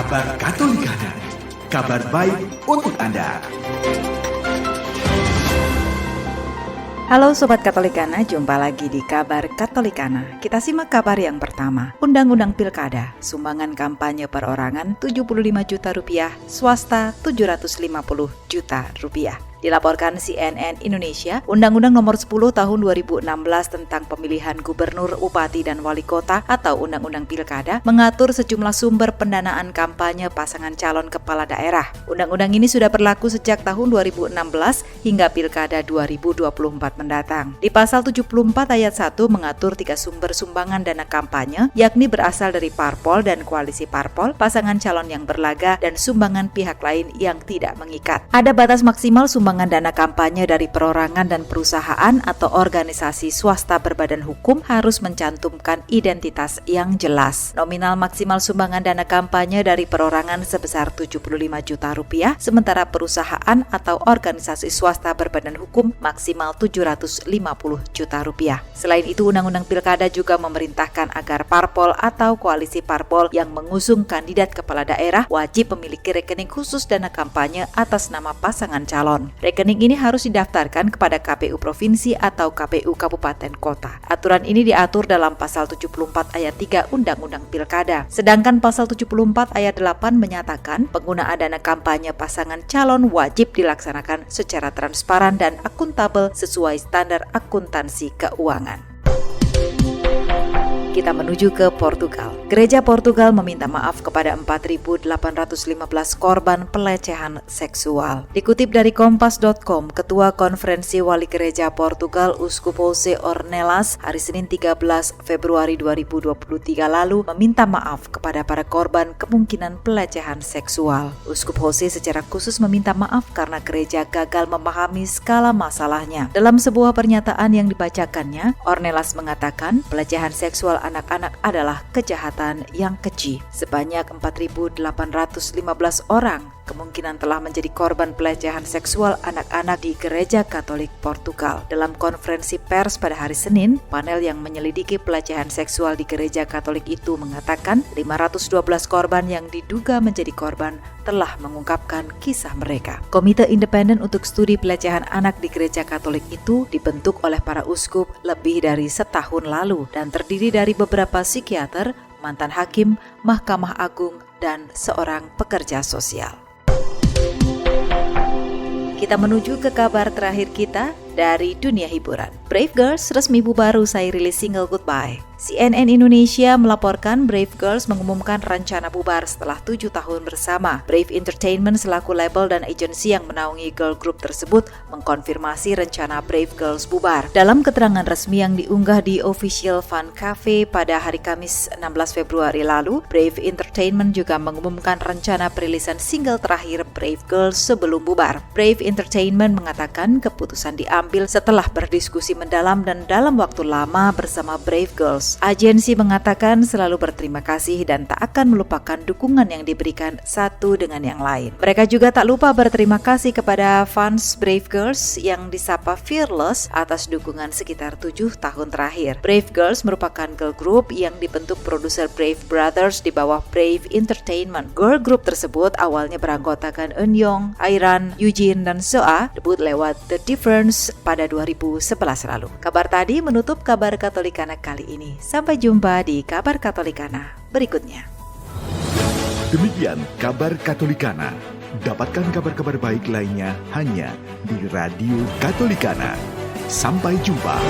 Kabar Katolikana, kabar baik untuk Anda. Halo Sobat Katolikana, jumpa lagi di Kabar Katolikana. Kita simak kabar yang pertama. Undang-Undang Pilkada, sumbangan kampanye perorangan 75 juta rupiah, swasta 750 juta rupiah. Dilaporkan CNN Indonesia, Undang-Undang Nomor 10 Tahun 2016 tentang Pemilihan Gubernur, Bupati, dan Wali Kota atau Undang-Undang Pilkada mengatur sejumlah sumber pendanaan kampanye pasangan calon kepala daerah. Undang-undang ini sudah berlaku sejak tahun 2016 hingga Pilkada 2024 mendatang. Di pasal 74 ayat 1 mengatur 3 sumber sumbangan dana kampanye, yakni berasal dari parpol dan koalisi parpol, pasangan calon yang berlaga, dan sumbangan pihak lain yang tidak mengikat. Ada batas maksimal sumbangan dana kampanye dari perorangan dan perusahaan atau organisasi swasta berbadan hukum harus mencantumkan identitas yang jelas. Nominal maksimal sumbangan dana kampanye dari perorangan sebesar 75 juta rupiah, sementara perusahaan atau organisasi swasta berbadan hukum maksimal 750 juta rupiah. Selain itu, Undang-Undang Pilkada juga memerintahkan agar parpol atau koalisi parpol yang mengusung kandidat kepala daerah wajib memiliki rekening khusus dana kampanye atas nama pasangan calon. Rekening ini harus didaftarkan kepada KPU Provinsi atau KPU Kabupaten Kota. Aturan ini diatur dalam pasal 74 ayat 3 Undang-Undang Pilkada. Sedangkan pasal 74 ayat 8 menyatakan penggunaan dana kampanye pasangan calon wajib dilaksanakan secara transparan dan akuntabel sesuai standar akuntansi keuangan. Kita menuju ke Portugal. Gereja Portugal meminta maaf kepada 4.815 korban pelecehan seksual. Dikutip dari Kompas.com, Ketua Konferensi Wali Gereja Portugal Uskup Jose Ornelas hari Senin 13 Februari 2023 lalu meminta maaf kepada para korban kemungkinan pelecehan seksual. Uskup Jose secara khusus meminta maaf karena gereja gagal memahami skala masalahnya. Dalam sebuah pernyataan yang dibacakannya, Ornelas mengatakan pelecehan seksual anak-anak adalah kejahatan yang keji. Sebanyak 4.815 orang kemungkinan telah menjadi korban pelecehan seksual anak-anak di Gereja Katolik Portugal. Dalam konferensi pers pada hari Senin, panel yang menyelidiki pelecehan seksual di Gereja Katolik itu mengatakan 512 korban yang diduga menjadi korban telah mengungkapkan kisah mereka. Komite Independen untuk Studi Pelecehan Anak di Gereja Katolik itu dibentuk oleh para uskup lebih dari setahun lalu dan terdiri dari beberapa psikiater, mantan hakim, Mahkamah Agung, dan seorang pekerja sosial. Kita menuju ke kabar terakhir kita dari dunia hiburan. Brave Girls resmi bubar usai rilis single Goodbye. CNN Indonesia melaporkan Brave Girls mengumumkan rencana bubar setelah 7 tahun bersama. Brave Entertainment selaku label dan agensi yang menaungi girl group tersebut mengkonfirmasi rencana Brave Girls bubar. Dalam keterangan resmi yang diunggah di Official Fan Cafe pada hari Kamis 16 Februari lalu, Brave Entertainment juga mengumumkan rencana perilisan single terakhir Brave Girls sebelum bubar. Brave Entertainment mengatakan keputusan diambil setelah berdiskusi mendalam dan dalam waktu lama bersama Brave Girls. Agensi mengatakan selalu berterima kasih dan tak akan melupakan dukungan yang diberikan satu dengan yang lain. Mereka juga tak lupa berterima kasih kepada fans Brave Girls yang disapa Fearless atas dukungan sekitar 7 tahun terakhir. Brave Girls merupakan girl group yang dibentuk produser Brave Brothers di bawah Brave Entertainment. Girl group tersebut awalnya beranggotakan Eunyoung, Airan, Eugene, dan Soa, debut lewat The Difference pada 2011 lalu. Kabar tadi menutup kabar Katolikana kali ini. Sampai jumpa di kabar Katolikana berikutnya. Demikian kabar Katolikana. Dapatkan kabar-kabar baik lainnya hanya di Radio Katolikana. Sampai jumpa.